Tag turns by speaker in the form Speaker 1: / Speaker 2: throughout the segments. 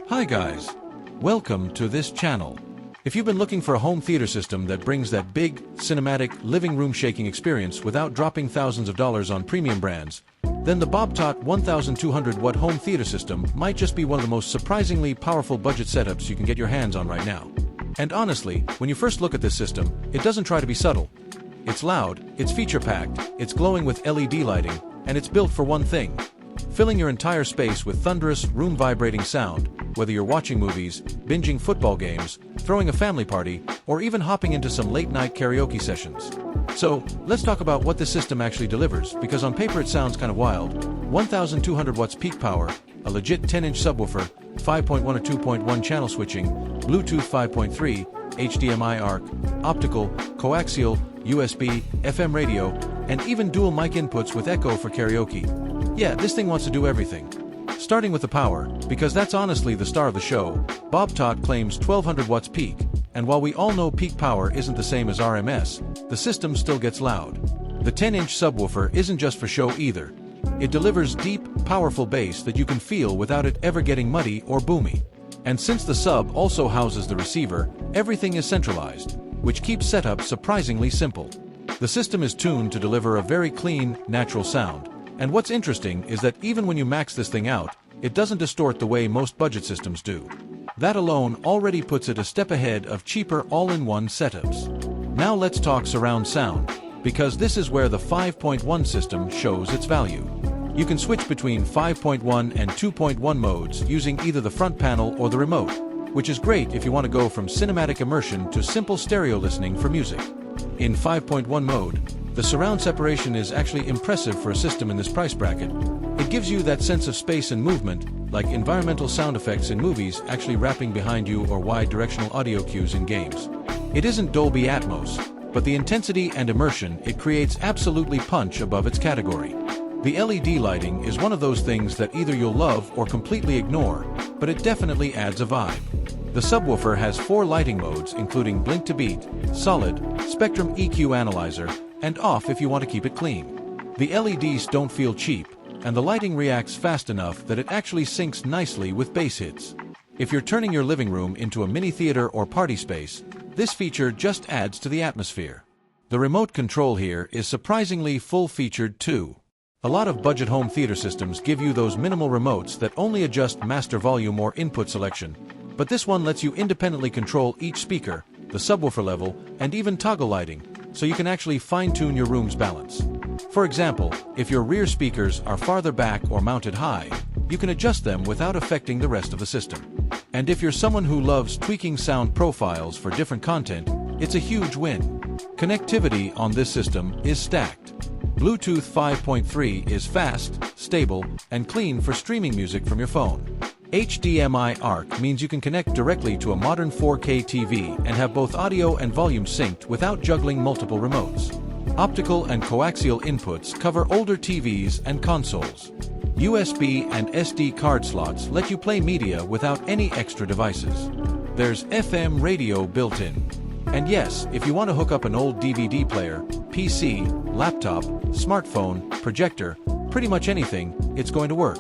Speaker 1: Hi guys, welcome to this channel. If you've been looking for a home theater system that brings that big, cinematic, living room shaking experience without dropping thousands of dollars on premium brands, then the Bobtot 1200W home theater system might just be one of the most surprisingly powerful budget setups you can get your hands on right now. And honestly, when you first look at this system, it doesn't try to be subtle. It's loud, it's feature-packed, it's glowing with LED lighting, and it's built for one thing: filling your entire space with thunderous, room-vibrating sound, whether you're watching movies, binging football games, throwing a family party, or even hopping into some late-night karaoke sessions. So, let's talk about what this system actually delivers, because on paper it sounds kind of wild. 1200 watts peak power, a legit 10-inch subwoofer, 5.1 or 2.1 channel switching, Bluetooth 5.3, HDMI ARC, optical, coaxial, USB, FM radio, and even dual mic inputs with echo for karaoke. Yeah, this thing wants to do everything. Starting with the power, because that's honestly the star of the show, Bobtot claims 1200 watts peak, and while we all know peak power isn't the same as RMS, the system still gets loud. The 10-inch subwoofer isn't just for show either. It delivers deep, powerful bass that you can feel without it ever getting muddy or boomy. And since the sub also houses the receiver, everything is centralized, which keeps setup surprisingly simple. The system is tuned to deliver a very clean, natural sound. And what's interesting is that even when you max this thing out, it doesn't distort the way most budget systems do. That alone already puts it a step ahead of cheaper all-in-one setups. Now let's talk surround sound, because this is where the 5.1 system shows its value. You can switch between 5.1 and 2.1 modes using either the front panel or the remote, which is great if you want to go from cinematic immersion to simple stereo listening for music. In 5.1 mode, the surround separation is actually impressive for a system in this price bracket. It gives you that sense of space and movement, like environmental sound effects in movies actually wrapping behind you or wide directional audio cues in games. It isn't Dolby Atmos, but the intensity and immersion it creates absolutely punch above its category. The LED lighting is one of those things that either you'll love or completely ignore, but it definitely adds a vibe. The subwoofer has 4 lighting modes including blink to beat, solid, spectrum EQ analyzer, and off if you want to keep it clean. The LEDs don't feel cheap, and the lighting reacts fast enough that it actually syncs nicely with bass hits. If you're turning your living room into a mini theater or party space, this feature just adds to the atmosphere. The remote control here is surprisingly full-featured too. A lot of budget home theater systems give you those minimal remotes that only adjust master volume or input selection, but this one lets you independently control each speaker, the subwoofer level, and even toggle lighting, so you can actually fine-tune your room's balance. For example, if your rear speakers are farther back or mounted high, you can adjust them without affecting the rest of the system. And if you're someone who loves tweaking sound profiles for different content, it's a huge win. Connectivity on this system is stacked. Bluetooth 5.3 is fast, stable, and clean for streaming music from your phone. HDMI ARC means you can connect directly to a modern 4K TV and have both audio and volume synced without juggling multiple remotes. Optical and coaxial inputs cover older TVs and consoles. USB and SD card slots let you play media without any extra devices. There's FM radio built in. And yes, if you want to hook up an old DVD player, PC, laptop, smartphone, projector, pretty much anything, it's going to work.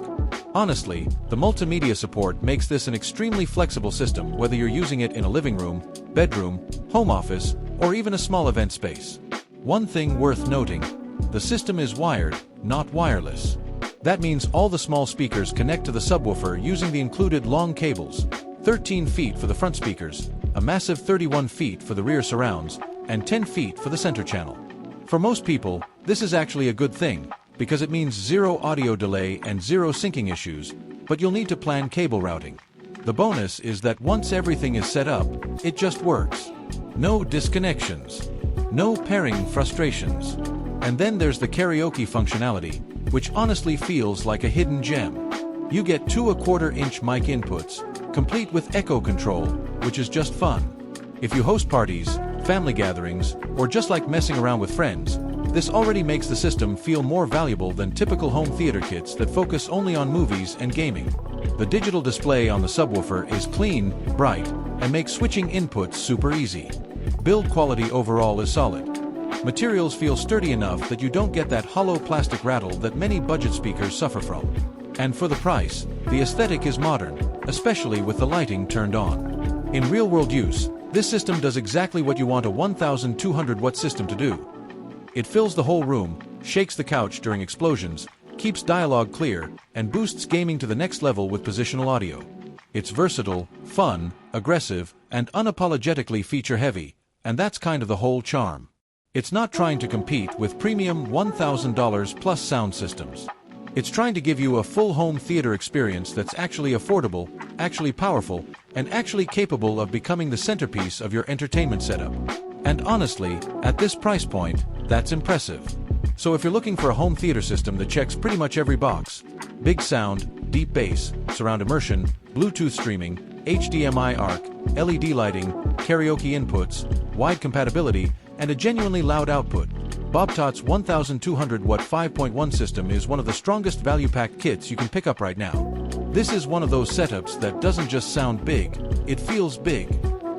Speaker 1: Honestly, the multimedia support makes this an extremely flexible system whether you're using it in a living room, bedroom, home office, or even a small event space. One thing worth noting, the system is wired, not wireless. That means all the small speakers connect to the subwoofer using the included long cables, 13 feet for the front speakers, a massive 31 feet for the rear surrounds, and 10 feet for the center channel. For most people, this is actually a good thing, because it means zero audio delay and zero syncing issues, but you'll need to plan cable routing. The bonus is that once everything is set up, it just works. No disconnections. No pairing frustrations. And then there's the karaoke functionality, which honestly feels like a hidden gem. You get 2 1/4-inch mic inputs, complete with echo control, which is just fun. If you host parties, family gatherings, or just like messing around with friends, this already makes the system feel more valuable than typical home theater kits that focus only on movies and gaming. The digital display on the subwoofer is clean, bright, and makes switching inputs super easy. Build quality overall is solid. Materials feel sturdy enough that you don't get that hollow plastic rattle that many budget speakers suffer from. And for the price, the aesthetic is modern, especially with the lighting turned on. In real-world use, this system does exactly what you want a 1200-watt system to do. It fills the whole room, shakes the couch during explosions, keeps dialogue clear, and boosts gaming to the next level with positional audio. It's versatile, fun, aggressive, and unapologetically feature-heavy, and that's kind of the whole charm. It's not trying to compete with premium $1,000 plus sound systems. It's trying to give you a full home theater experience that's actually affordable, actually powerful, and actually capable of becoming the centerpiece of your entertainment setup. And honestly, at this price point, that's impressive. So if you're looking for a home theater system that checks pretty much every box, big sound, deep bass, surround immersion, Bluetooth streaming, HDMI ARC, LED lighting, karaoke inputs, wide compatibility, and a genuinely loud output, Bobtot's 1200-watt 5.1 system is one of the strongest value-packed kits you can pick up right now. This is one of those setups that doesn't just sound big, it feels big.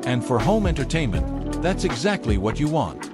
Speaker 1: And for home entertainment, that's exactly what you want.